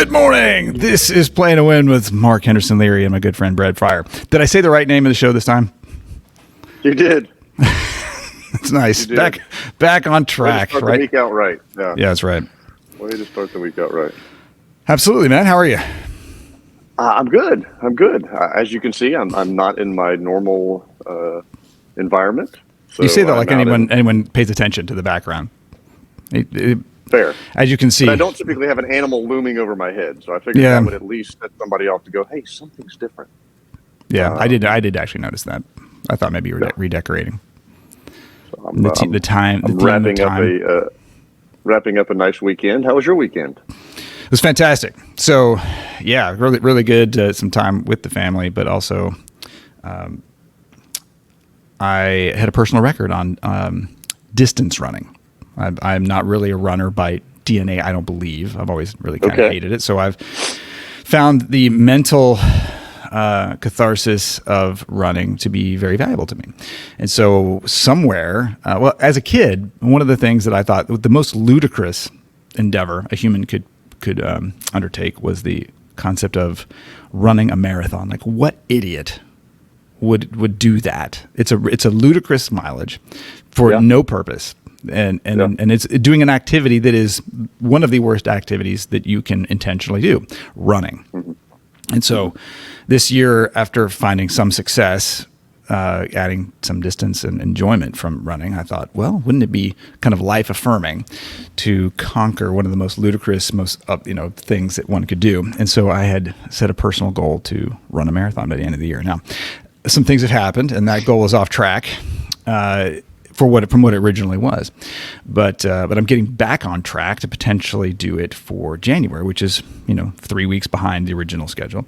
Good morning. This is Playing to Win with Mark Henderson Leary and my good friend Brad Freyer. Did I say the right name of the show this time? You did. That's nice. Back on track, right? The week out right. Yeah, that's right. Way to start the week out right. Absolutely, man. How are you? I'm good. As you can see, I'm not in my normal environment. So you say that like anyone pays attention to the background. Fair. As you can see. But I don't typically have an animal looming over my head, so I figured that would at least set somebody off to go, hey, something's different. Yeah, I did actually notice that. I thought maybe you were redecorating. So I'm wrapping up a nice weekend. How was your weekend? It was fantastic. So, yeah, really, really good. Some time with the family, but also I had a personal record on distance running. I'm not really a runner by DNA, I don't believe. I've always really kind of hated it. So I've found the mental catharsis of running to be very valuable to me. And so somewhere, as a kid, one of the things that I thought the most ludicrous endeavor a human could undertake was the concept of running a marathon. Like, what idiot would do that? It's a ludicrous mileage for no purpose. And it's doing an activity that is one of the worst activities that you can intentionally do, running. Mm-hmm. And so this year, after finding some success, adding some distance and enjoyment from running, I thought, well, wouldn't it be kind of life affirming to conquer one of the most ludicrous, things that one could do? And so I had set a personal goal to run a marathon by the end of the year. Now, some things have happened, and that goal is off track. From what it originally was, but I'm getting back on track to potentially do it for January, which is 3 weeks behind the original schedule,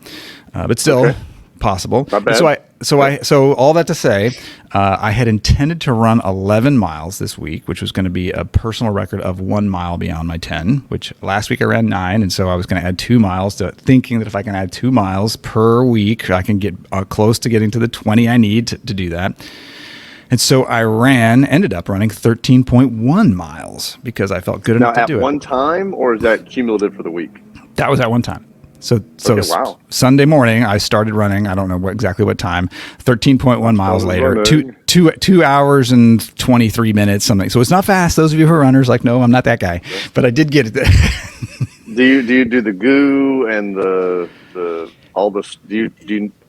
but still possible. Not bad. So all that to say, I had intended to run 11 miles this week, which was going to be a personal record of 1 mile beyond my 10. Which last week I ran 9, and so I was going to add 2 miles. Thinking that if I can add 2 miles per week, I can get close to getting to the 20 I need to do that. And so I ended up running 13.1 miles because I felt good enough to do it. Now, at one time, or is that cumulative for the week? That was at one time. So wow. Sunday morning, I started running. I don't know exactly what time. 13.1 miles later, 2 hours and 23 minutes, something. So it's not fast. Those of you who are runners, like, no, I'm not that guy. Yeah. But I did get it. Do you do the goo and all this? Do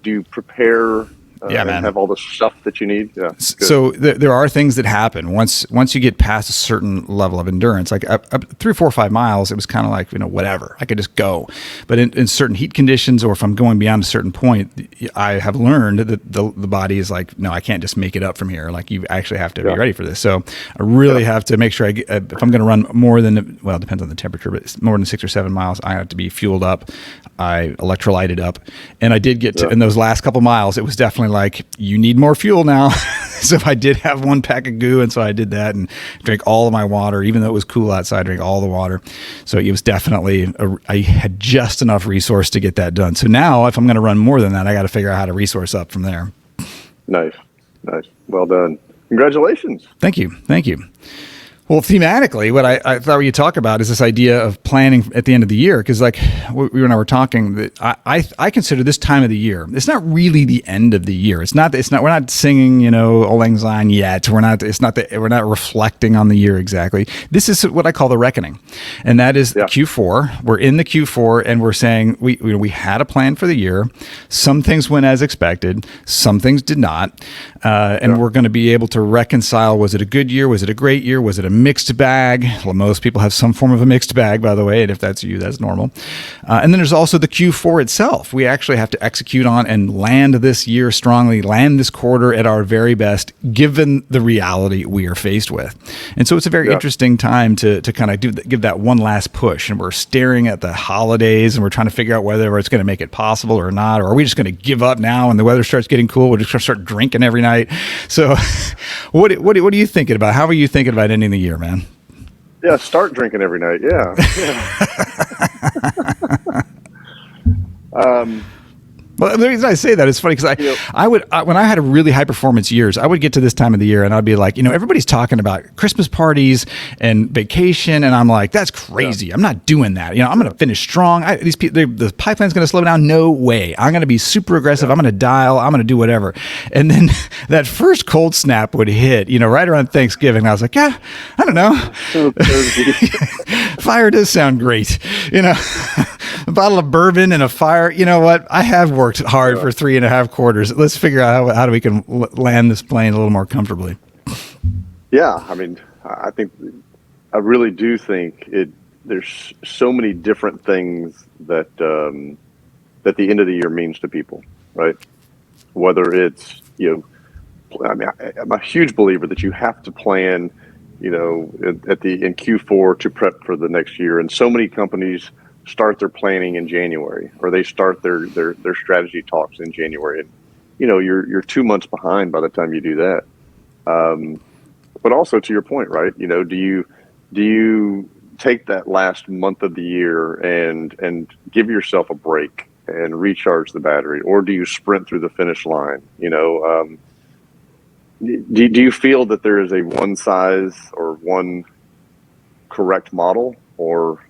you prepare? Man. Have all the stuff that you need. Yeah. So there are things that happen once you get past a certain level of endurance. Like up 3, 4, 5 miles, it was kind of like whatever. I could just go. But in certain heat conditions, or if I'm going beyond a certain point, I have learned that the body is like, no, I can't just make it up from here. Like, you actually have to be ready for this. So I really have to make sure if I'm going to run more than it depends on the temperature, but more than 6 or 7 miles, I have to be fueled up. I electrolyted up, and I did get to in those last couple miles. It was definitely like, you need more fuel now. So I did have 1 pack of goo, and so I did that and drank all of my water, even though it was cool outside. I drank all the water. So it was definitely I had just enough resource to get that done. So now, if I'm going to run more than that, I got to figure out how to resource up from there. Nice. Well done. Congratulations. Thank you. Well, thematically, what I thought we could talk about is this idea of planning at the end of the year. Because, like, we and I were talking, that I consider this time of the year, it's not really the end of the year. It's not. We're not singing, Auld Lang Syne yet. We're not reflecting on the year exactly. This is what I call the reckoning, and that is Q4. We're in the Q4, and we're saying we had a plan for the year. Some things went as expected. Some things did not, and we're going to be able to reconcile. Was it a good year? Was it a great year? Was it a mixed bag? Well, most people have some form of a mixed bag, by the way, and if that's you, that's normal. And then there's also the Q4 itself. We actually have to execute on and land this year strongly, land this quarter at our very best, given the reality we are faced with. And so it's a very interesting time to kind of give that one last push. And we're staring at the holidays, and we're trying to figure out whether it's going to make it possible or not, or are we just going to give up now and the weather starts getting cool? We're just going to start drinking every night. So what are you thinking about? How are you thinking about ending the year, man? Yeah, start drinking every night. Yeah. Well, the reason I say that is funny because when I had a really high performance years, I would get to this time of the year and I'd be like, everybody's talking about Christmas parties and vacation, and I'm like, that's crazy. I'm not doing that. I'm going to finish strong. The pipeline's going to slow down. No way. I'm going to be super aggressive. I'm going to dial. I'm going to do whatever. And then that first cold snap would hit, right around Thanksgiving. I was like, yeah, I don't know. Fire does sound great. A bottle of bourbon and a fire. You know what? I have worked hard for 3.5 quarters. Let's figure out how we can land this plane a little more comfortably. Yeah. I mean, I really do think there's so many different things that the end of the year means to people, right? Whether it's, I'm a huge believer that you have to plan, in Q4 to prep for the next year. And so many companies start their planning in January, or they start their strategy talks in January. And, you're 2 months behind by the time you do that. But also to your point, right? Do you take that last month of the year and give yourself a break and recharge the battery, or do you sprint through the finish line? Do you feel that there is a one size or one correct model, or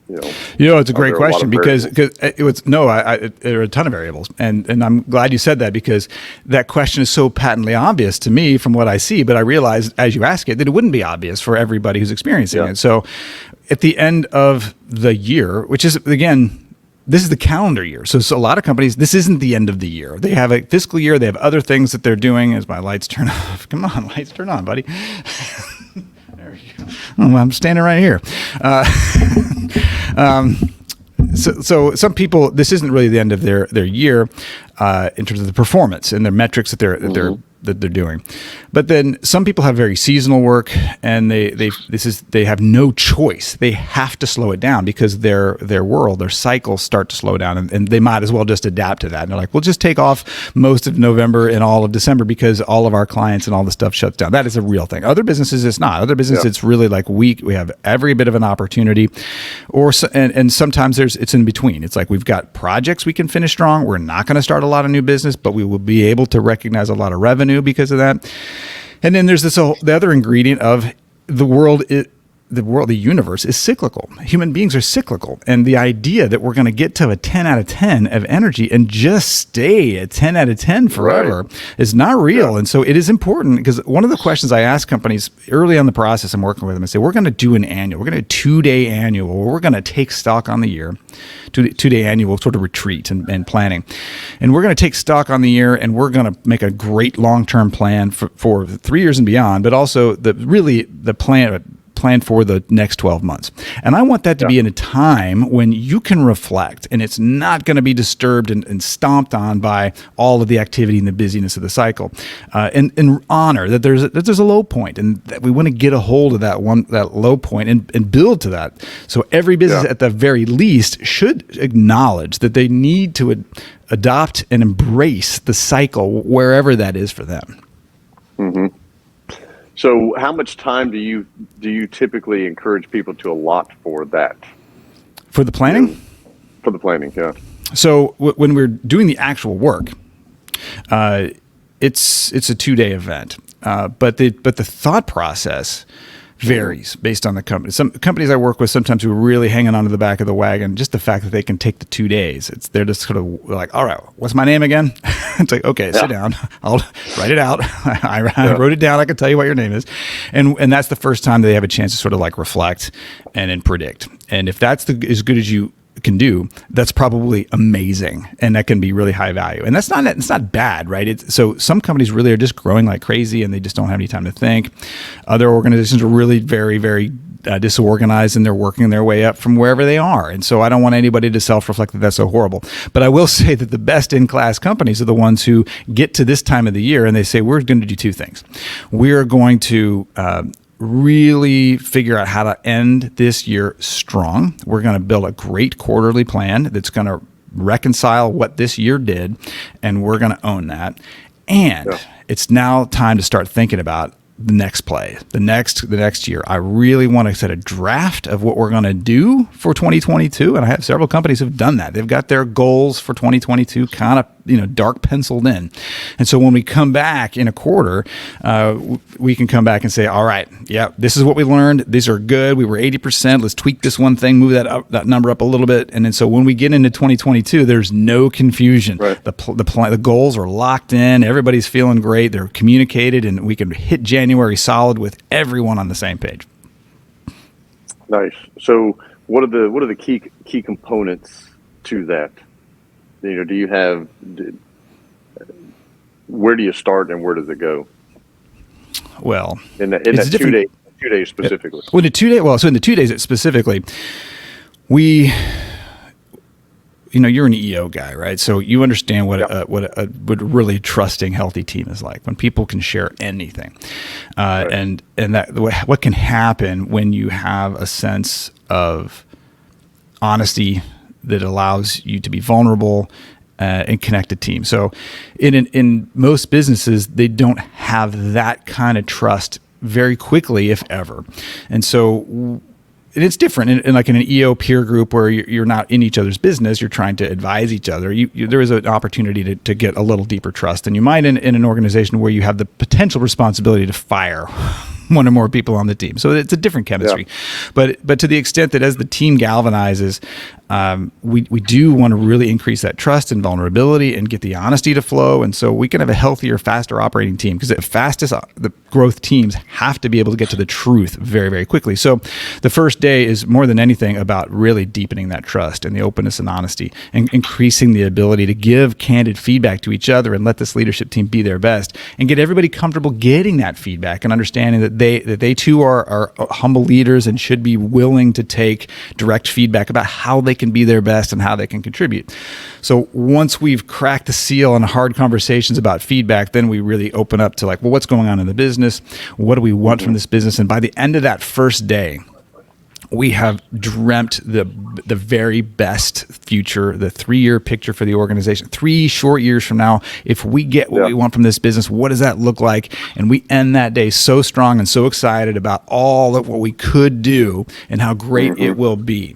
it's a great question because there are a ton of variables, and I'm glad you said that, because that question is so patently obvious to me from what I see, but I realized as you ask it that it wouldn't be obvious for everybody who's experiencing it. So at the end of the year, which is, again, this is the calendar year. So a lot of companies, this isn't the end of the year. They have a fiscal year. They have other things that they're doing. As my lights turn off. Come on, lights turn on, buddy. There we go. Oh, I'm standing right here. So some people, this isn't really the end of their year in terms of the performance and their metrics that they're doing. But then some people have very seasonal work, and they have no choice. They have to slow it down because their world, their cycles start to slow down, and they might as well just adapt to that. And they're like, we'll just take off most of November and all of December because all of our clients and all the stuff shuts down. That is a real thing. Other businesses, it's not. Other businesses, it's really like we have every bit of an opportunity, and sometimes it's in between. It's like we've got projects we can finish strong. We're not going to start a lot of new business, but we will be able to recognize a lot of revenue because of that. And then there's the other ingredient of the world. The universe is cyclical. Human beings are cyclical. And the idea that we're going to get to a 10 out of 10 of energy and just stay at 10 out of 10 forever is not real. Yeah. And so it is important, because one of the questions I ask companies early on the process I'm working with them, I say, we're going to do an annual. We're going to do a 2-day annual where we're going to take stock on the year, 2-day annual sort of retreat and planning. And we're going to take stock on the year, and we're going to make a great long-term plan for 3 years and beyond, but also the plan for the next 12 months. And I want that to be in a time when you can reflect, and it's not going to be disturbed and stomped on by all of the activity and the busyness of the cycle, and honor that there's a low point, and that we want to get a hold of that low point and build to that. So every business at the very least should acknowledge that they need to adopt and embrace the cycle wherever that is for them. Mm-hmm. So how much time do you typically encourage people to allot for that? For the planning? For the planning, yeah. So when we're doing the actual work, it's a 2-day event, but the thought process varies based on the company. Some companies I work with, sometimes who are really hanging onto the back of the wagon, just the fact that they can take the 2 days. They're just sort of like, all right, what's my name again? It's like, okay, sit down. I'll write it out. I wrote it down. I can tell you what your name is. And that's the first time they have a chance to sort of like reflect and then predict. And if that's as good as you can do, that's probably amazing, and that can be really high value. And it's not bad, right? So some companies really are just growing like crazy, and they just don't have any time to think. Other organizations are really very, very disorganized, and they're working their way up from wherever they are. And so I don't want anybody to self-reflect that that's so horrible. But I will say that the best in-class companies are the ones who get to this time of the year and they say, we're going to do 2 things. We're going to really figure out how to end this year strong. We're going to build a great quarterly plan that's going to reconcile what this year did, and we're going to own that. And it's now time to start thinking about the next play, the next year. I really want to set a draft of what we're going to do for 2022. And I have several companies who've done that. They've got their goals for 2022 kind of, dark penciled in. And so when we come back in a quarter, we can come back and say, all right, yeah, this is what we learned. These are good. We were 80%. Let's tweak this one thing, move that number up a little bit. And then so when we get into 2022, there's no confusion. Right. The goals are locked in. Everybody's feeling great. They're communicated, and we can hit January solid with everyone on the same page. Nice. So what are the key components to that? Do you have, where do you start and where does it go? Well, in that 2 days specifically. Well, in the 2 days, so in the 2 days specifically, you're an EO guy, right? So you understand what a really trusting, healthy team is like, when people can share anything, Right. and that what can happen when you have a sense of honesty that allows you to be vulnerable and connect a team. So in most businesses, they don't have that kind of trust very quickly, if ever, and so. And it's different in like in an EO peer group where you're not in each other's business. You're trying to advise each other. There is an opportunity to get a little deeper trust than you might in an organization where you have the potential responsibility to fire one or more people on the team. So it's a different chemistry. Yeah. But to the extent that as the team galvanizes, we do want to really increase that trust and vulnerability and get the honesty to flow. And so we can have a healthier, faster operating team, because the growth teams have to be able to get to the truth very, very quickly. So the first day is more than anything about really deepening that trust and the openness and honesty, and increasing the ability to give candid feedback to each other and let this leadership team be their best, and get everybody comfortable getting that feedback and understanding that they too are humble leaders and should be willing to take direct feedback about how they can be their best and how they can contribute. So once we've cracked the seal on hard conversations about feedback, then we really open up to what's going on in the business? What do we want from this business? And by the end of that first day, we have dreamt the very best future, the 3-year picture for the organization. 3 short years from now, if we get what we want from this business, what does that look like? And we end that day so strong and so excited about all of what we could do and how great it will be.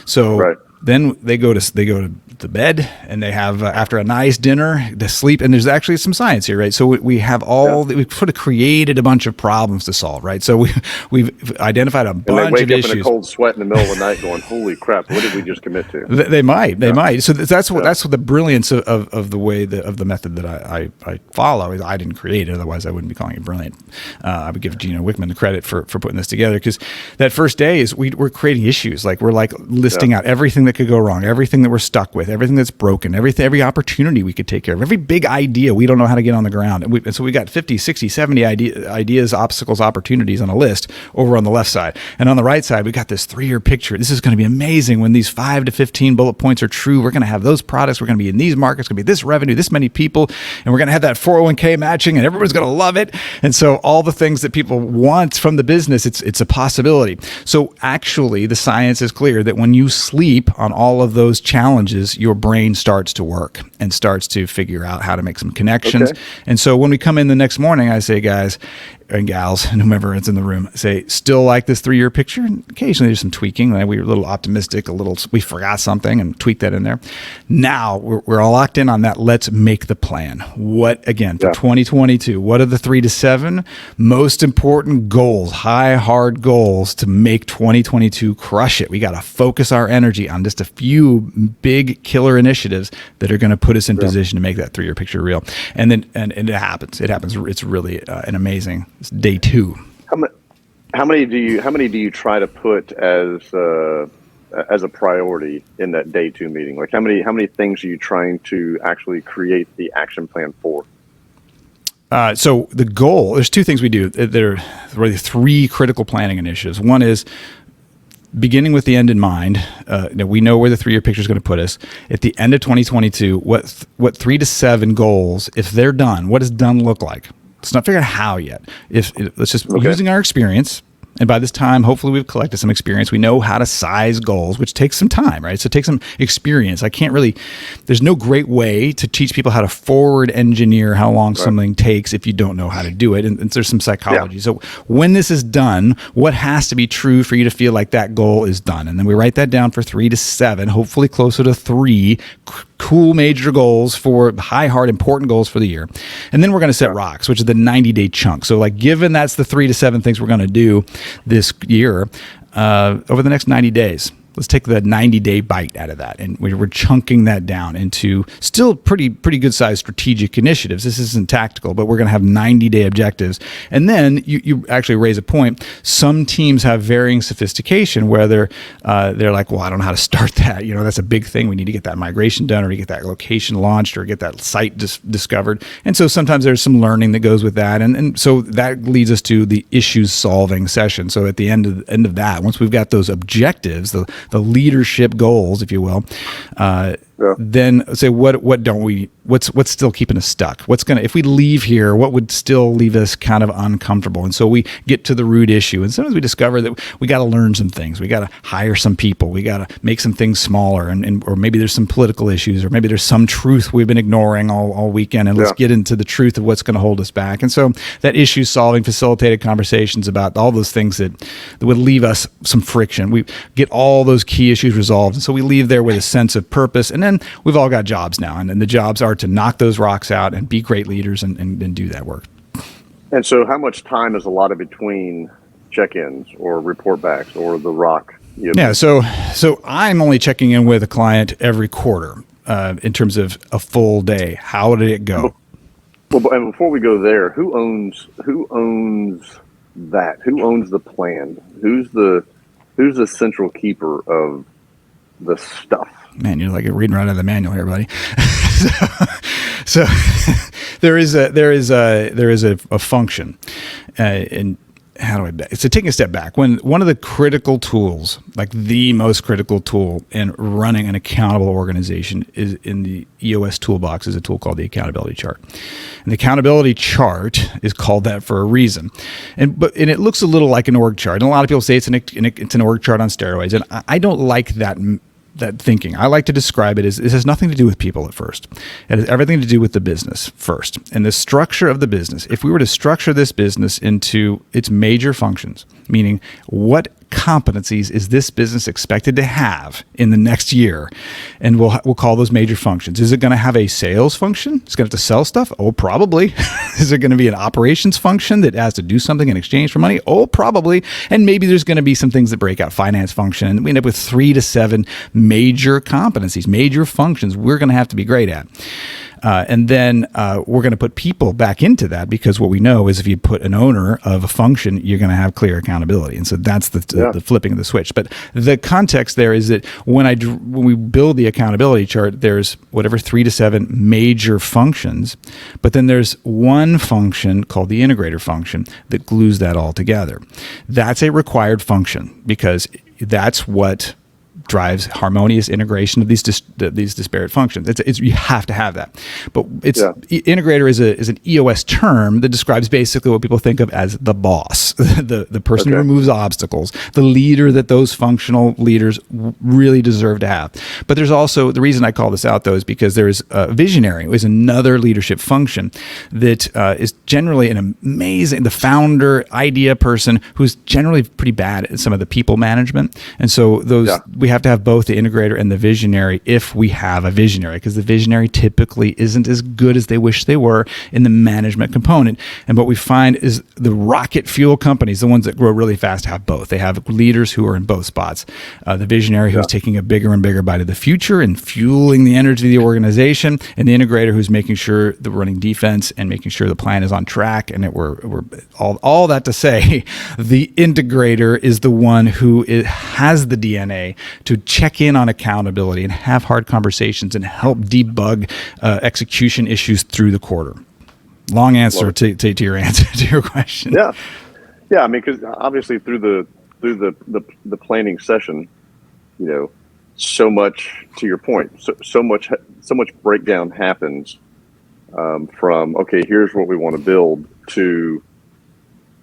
So then they go to bed, and they have after a nice dinner, they sleep. And there's actually some science here, right? So we have we've sort of created a bunch of problems to solve, right? So we've identified a bunch of issues. They wake up in a cold sweat in the middle of the night, going, "Holy crap! What did we just commit to?" They might. So that's what the brilliance of the way of the method that I follow is. I didn't create it, otherwise I wouldn't be calling it brilliant. I would give Gino Wickman the credit for putting this together, because that first day is we're creating issues. We're listing out everything that could go wrong, everything that we're stuck with, everything that's broken, every opportunity we could take care of, every big idea we don't know how to get on the ground. And so we got 50, 60, 70 ideas, obstacles, opportunities on a list over on the left side. And on the right side, we got this 3-year picture. This is going to be amazing. When these 5 to 15 bullet points are true, we're going to have those products. We're going to be in these markets, going to be this revenue, this many people, and we're going to have that 401k matching, and everyone's going to love it. And so all the things that people want from the business, it's a possibility. So actually, the science is clear that when you sleep on all of those challenges, your brain starts to work and starts to figure out how to make some connections. Okay. And so when we come in the next morning, I say, guys and gals and whomever is in the room, say, still like this 3-year picture? And occasionally there's some tweaking. We were a little optimistic, we forgot something and tweaked that in there. Now we're all locked in on that. Let's make the plan. What, again, for 2022, what are the 3 to 7 most important goals, hard goals to make 2022 crush it? We got to focus our energy on just a few big killer initiatives that are going to put us in position to make that 3-year picture real. And then, and it happens. It's really an amazing day 2. How many do you try to put as a priority in that day 2 meeting? How many things are you trying to actually create the action plan for? So the goal, there's 2 things we do. There are really 3 critical planning initiatives. One is beginning with the end in mind. We know where the 3-year picture is going to put us. At the end of 2022, what 3 to 7 goals, if they're done, what does done look like? Let's not figure out how yet. Let's just using our experience And by this time, hopefully we've collected some experience. We know how to size goals, which takes some time, right? So it takes some experience. There's no great way to teach people how to forward engineer how long something takes if you don't know how to do it. And there's some psychology. Yeah. So when this is done, what has to be true for you to feel like that goal is done? And then we write that down for 3 to 7, hopefully closer to 3 cool major goals for high, hard, important goals for the year. And then we're going to set rocks, which is the 90-day chunk. So like, given that's the 3 to 7 things we're going to do this year, over the next 90 days, let's take the 90-day bite out of that. And we're chunking that down into still pretty good sized strategic initiatives. This isn't tactical, but we're going to have 90-day objectives. And then you actually raise a point. Some teams have varying sophistication where they're like, well, I don't know how to start that. That's a big thing. We need to get that migration done, or to get that location launched, or get that site discovered. And so sometimes there's some learning that goes with that. And so that leads us to the issues solving session. So at the end of that, once we've got those objectives, the leadership goals, if you will, then say what's still keeping us stuck? If we leave here, what would still leave us kind of uncomfortable? And so we get to the root issue. And sometimes we discover that we got to learn some things. We got to hire some people. We got to make some things smaller, or maybe there's some political issues, or maybe there's some truth we've been ignoring all weekend. And let's get into the truth of what's going to hold us back. And so that issue solving, facilitated conversations about all those things that would leave us some friction. We get all those key issues resolved. And so we leave there with a sense of purpose. And then we've all got jobs now. And then the jobs are to knock those rocks out and be great leaders and do that work. And so how much time is allotted between check-ins or report backs or the rock? Yeah. So I'm only checking in with a client every quarter in terms of a full day. How did it go? Well, and before we go there, who owns that? Who owns the plan? Who's the central keeper of the stuff? Man, you're like reading right out of the manual here, buddy. so there is a function, and how do I? So taking a step back, when one of the critical tools, like the most critical tool in running an accountable organization, is in the EOS toolbox, is a tool called the accountability chart. And the accountability chart is called that for a reason, and it looks a little like an org chart. And a lot of people say it's an org chart on steroids, and I don't like that thinking. I like to describe it as it has nothing to do with people at first. It has everything to do with the business first. And the structure of the business, if we were to structure this business into its major functions, meaning what competencies is this business expected to have in the next year? And we'll call those major functions. Is it going to have a sales function? It's going to have to sell stuff? Oh, probably. Is it going to be an operations function that has to do something in exchange for money? Oh, probably. And maybe there's going to be some things that break out, finance function. And we end up with 3 to 7 major competencies, major functions we're going to have to be great at. And then we're going to put people back into that, because what we know is if you put an owner of a function, you're going to have clear accountability. And so that's the flipping of the switch. But the context there is that when we build the accountability chart, there's whatever 3 to 7 major functions, but then there's one function called the integrator function that glues that all together. That's a required function, because that's what drives harmonious integration of these disparate functions. You have to have that. But integrator is an EOS term that describes basically what people think of as the boss, the person who removes obstacles, the leader that those functional leaders really deserve to have. But there's also, the reason I call this out though is because there's a visionary, is another leadership function that is generally the founder, idea person who's generally pretty bad at some of the people management. And so we have to have both the integrator and the visionary if we have a visionary, because the visionary typically isn't as good as they wish they were in the management component. And what we find is the rocket fuel companies, the ones that grow really fast, have both. They have leaders who are in both spots. The visionary who's taking a bigger and bigger bite of the future and fueling the energy of the organization, and the integrator who's making sure that we're running defense and making sure the plan is on track. And that we're all that to say, the integrator is the one who has the DNA to check in on accountability and have hard conversations and help debug execution issues through the quarter. Long answer to your answer to your question. Yeah. I mean, because obviously through the planning session, so much, to your point, so much breakdown happens from here's what we want to build, to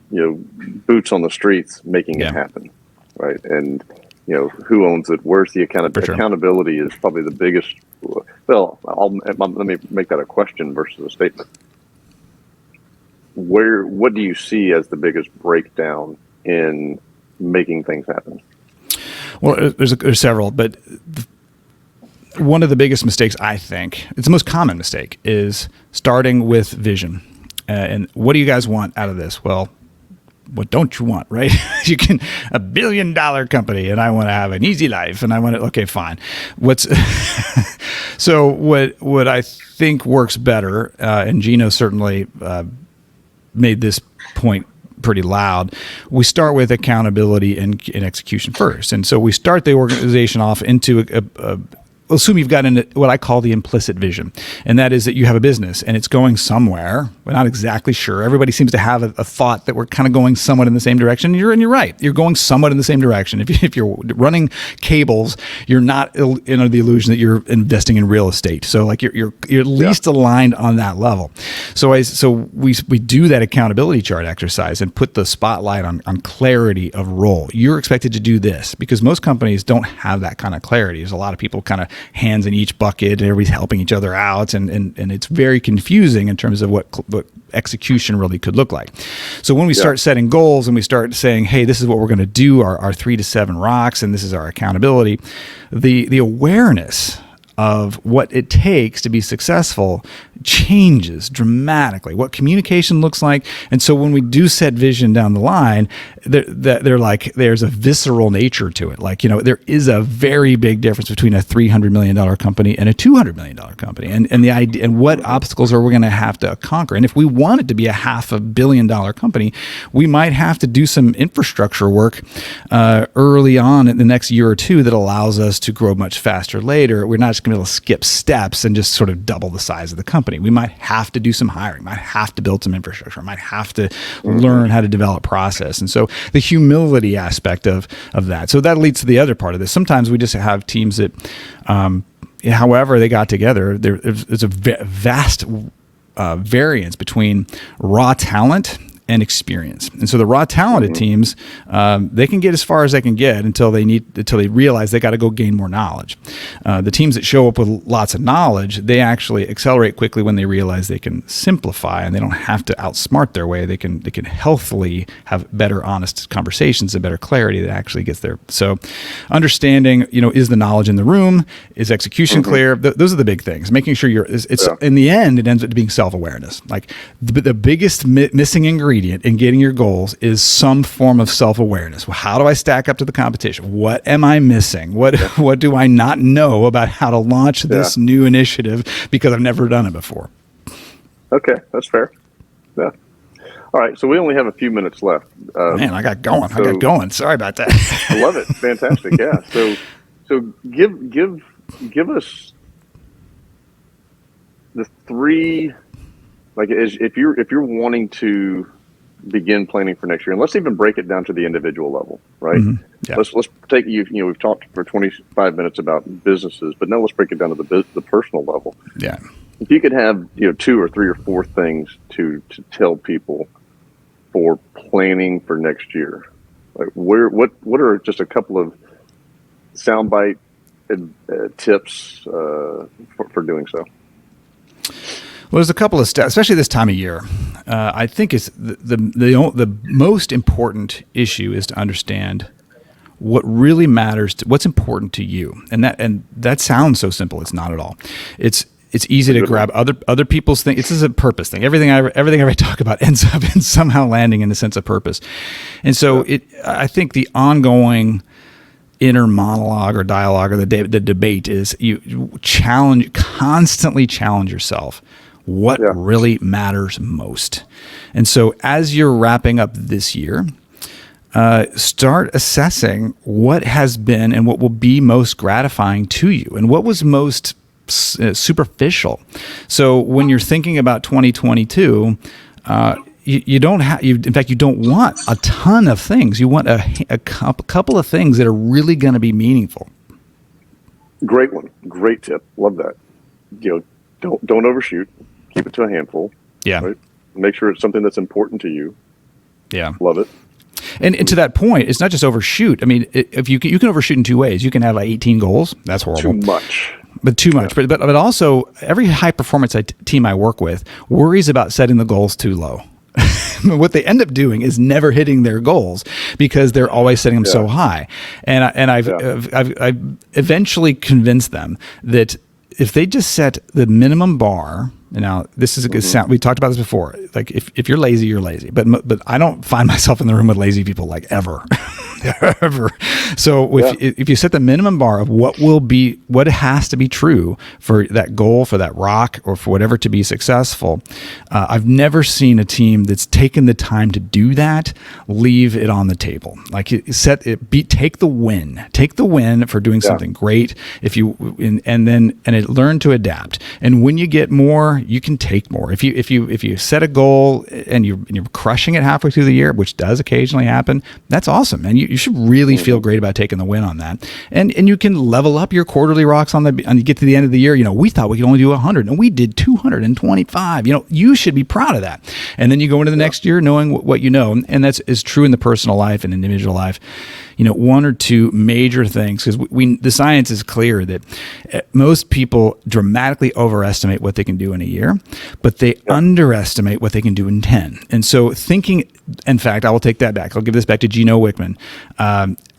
boots on the streets making it happen, right? And who owns it? Where's the accountability? Accountability is probably the biggest. Well, let me make that a question versus a statement. What do you see as the biggest breakdown in making things happen? Well, there's several, but one of the biggest mistakes, I think, it's the most common mistake, is starting with vision. And what do you guys want out of this? Well, what don't you want, right? You can $1 billion company, and I want to have an easy life, and I want to. Okay, fine. So what I think works better, and Gino certainly made this point pretty loud. We start with accountability and execution first, and so we start the organization off into assume you've got what I call the implicit vision, and that is that you have a business and it's going somewhere. We're not exactly sure. Everybody seems to have a thought that we're kind of going somewhat in the same direction. And you're right. You're going somewhat in the same direction. If you're running cables, you're not in the illusion that you're investing in real estate. So like you're at least aligned on that level. So we do that accountability chart exercise and put the spotlight on clarity of role. You're expected to do this because most companies don't have that kind of clarity. There's a lot of people kind of hands in each bucket and everybody's helping each other out. And it's very confusing in terms of what execution really could look like. So when we start setting goals and we start saying, hey, this is what we're going to do, our 3 to 7 rocks, and this is our accountability, the awareness of what it takes to be successful changes dramatically, what communication looks like. And so when we do set vision down the line, they're like, there's a visceral nature to it. Like, there is a very big difference between a $300 million company and a $200 million company. And the idea, and what obstacles are we going to have to conquer? And if we want it to be a $500 million company, we might have to do some infrastructure work early on in the next year or two that allows us to grow much faster later. We're not just going to be able to skip steps and just sort of double the size of the company. We might have to do some hiring, might have to build some infrastructure, might have to learn how to develop process. And so the humility aspect of that. So that leads to the other part of this. Sometimes we just have teams that, however they got together, there's a vast variance between raw talent and experience. And so the raw talented teams, they can get as far as they can get until they realize they got to go gain more knowledge. The teams that show up with lots of knowledge, they actually accelerate quickly when they realize they can simplify and they don't have to outsmart their way. They can healthily have better, honest conversations and better clarity that actually gets there. So understanding, is the knowledge in the room? Is execution clear? Those are the big things. Making sure in the end, it ends up being self-awareness. Like the biggest missing ingredient in getting your goals is some form of self-awareness. Well, how do I stack up to the competition? What am I missing? What do I not know about how to launch this new initiative because I've never done it before? Okay, that's fair. Yeah. All right, so we only have a few minutes left. Man, I got going. Sorry about that. I love it. Fantastic. Yeah. So give us the 3, like if you're wanting to begin planning for next year, and let's even break it down to the individual level, right? Yeah. Let's take we've talked for 25 minutes about businesses, but now let's break it down to the personal level. Yeah. If you could have 2 or 3 or 4 things to tell people for planning for next year, like what are just a couple of soundbite tips for doing so? Well, there's a couple of steps, especially this time of year. I think it's the most important issue is to understand what really matters, what's important to you, and that sounds so simple. It's not at all. It's easy to grab other people's things. This is a purpose thing. Everything I talk about ends up in somehow landing in the sense of purpose, and so I think the ongoing inner monologue or dialogue or the debate is you constantly challenge yourself. What really matters most. And so as you're wrapping up this year, start assessing what has been and what will be most gratifying to you and what was most superficial. So when you're thinking about 2022, you don't want a ton of things. You want a couple of things that are really going to be meaningful. Great one. Great tip. Love that. Don't overshoot. Keep it to a handful. Yeah. Right? Make sure it's something that's important to you. Yeah. Love it. And to that point, it's not just overshoot. I mean, if you can overshoot in two ways. You can have like 18 goals. That's horrible. Too much. But too much. But also, every high performance team I work with worries about setting the goals too low. What they end up doing is never hitting their goals because they're always setting them so high. And I've eventually convinced them that if they just set the minimum bar. Now, this is a good sound. We talked about this before. Like, if you're lazy, you're lazy. But I don't find myself in the room with lazy people, like, ever. Ever. So if you set the minimum bar of what has to be true for that goal, for that rock, or for whatever to be successful, I've never seen a team that's taken the time to do that leave it on the table. Like, take the win for doing something great. And learn to adapt. And when you get more, you can take more. If you set a goal and you're crushing it halfway through the year, which does occasionally happen, that's awesome. And you should really feel great about taking the win on that. And you can level up your quarterly rocks and you get to the end of the year, we thought we could only do 100 and we did 225. You should be proud of that. And then you go into the next year knowing what you know. And that's is true in the personal life and individual life. One or two major things, because the science is clear that most people dramatically overestimate what they can do in a year, but they underestimate what they can do in 10. And so in fact, I will take that back. I'll give this back to Gino Wickman.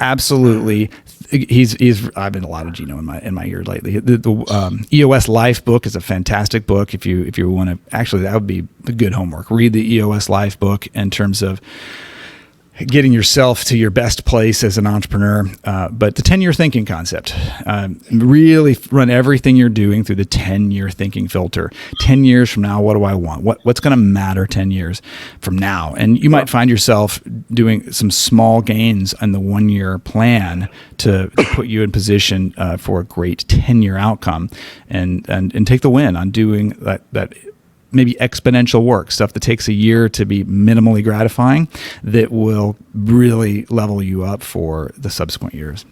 Absolutely. I've been a lot of Gino in my ear lately. The EOS Life book is a fantastic book. If you want to, actually, that would be good homework. Read the EOS Life book in terms of getting yourself to your best place as an entrepreneur. But the 10-year thinking concept, really run everything you're doing through the 10-year thinking filter. 10 years from now, what do I want? What's going to matter 10 years from now? And you might find yourself doing some small gains on the 1-year plan to put you in position for a great 10-year outcome and take the win on doing that maybe exponential work, stuff that takes a year to be minimally gratifying, that will really level you up for the subsequent years.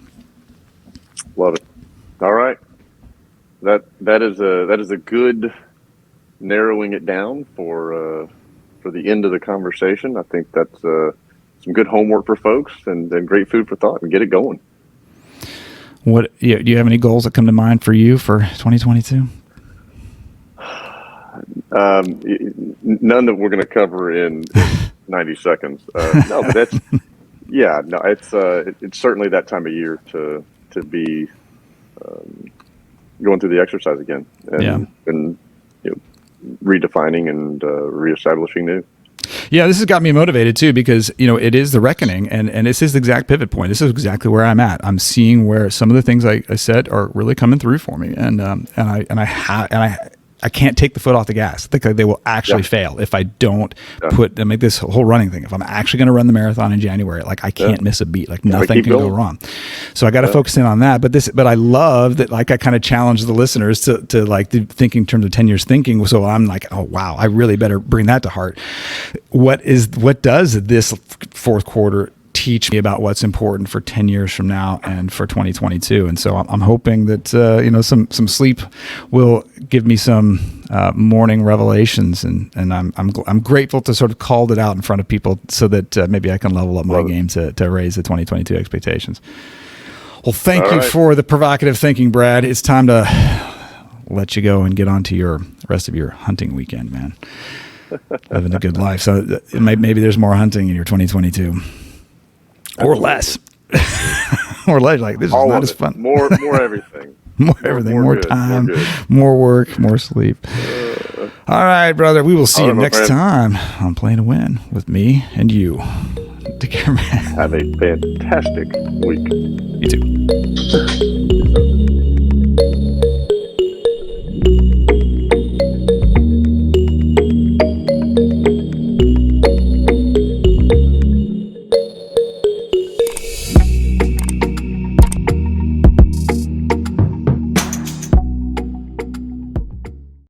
Love it. All right. That is a good narrowing it down for the end of the conversation. I think that's some good homework for folks and great food for thought, and get it going. Do you have any goals that come to mind for you for 2022? None that we're going to cover in 90 seconds. No, but it's certainly that time of year to be going through the exercise again and redefining and reestablishing new. Yeah, this has got me motivated too, because it is the reckoning, and this is the exact pivot point. This is exactly where I'm at. I'm seeing where some of the things I said are really coming through for me, and I can't take the foot off the gas. I think they will actually fail if I don't make this whole running thing. If I'm actually going to run the marathon in January, I can't miss a beat. Nothing can go wrong. So I got to focus in on that. But I love that. I kind of challenge the listeners to think in terms of 10 years thinking. So I'm like, oh wow, I really better bring that to heart. What does this fourth quarter teach me about what's important for 10 years from now and for 2022? And so I'm hoping that some sleep will give me some morning revelations, and I'm grateful to sort of called it out in front of people so that maybe I can level up my game to raise the 2022 expectations. Well, thank you for the provocative thinking, Brad. It's time to let you go and get on to your rest of your hunting weekend, man. Living a good life. So maybe there's more hunting in your 2022. Or less. Or less. This is not as fun. More everything. More everything. More time. More work. More sleep. All right, brother. We will see you next time on Play to Win with me and you. Take care, man. Have a fantastic week. You too.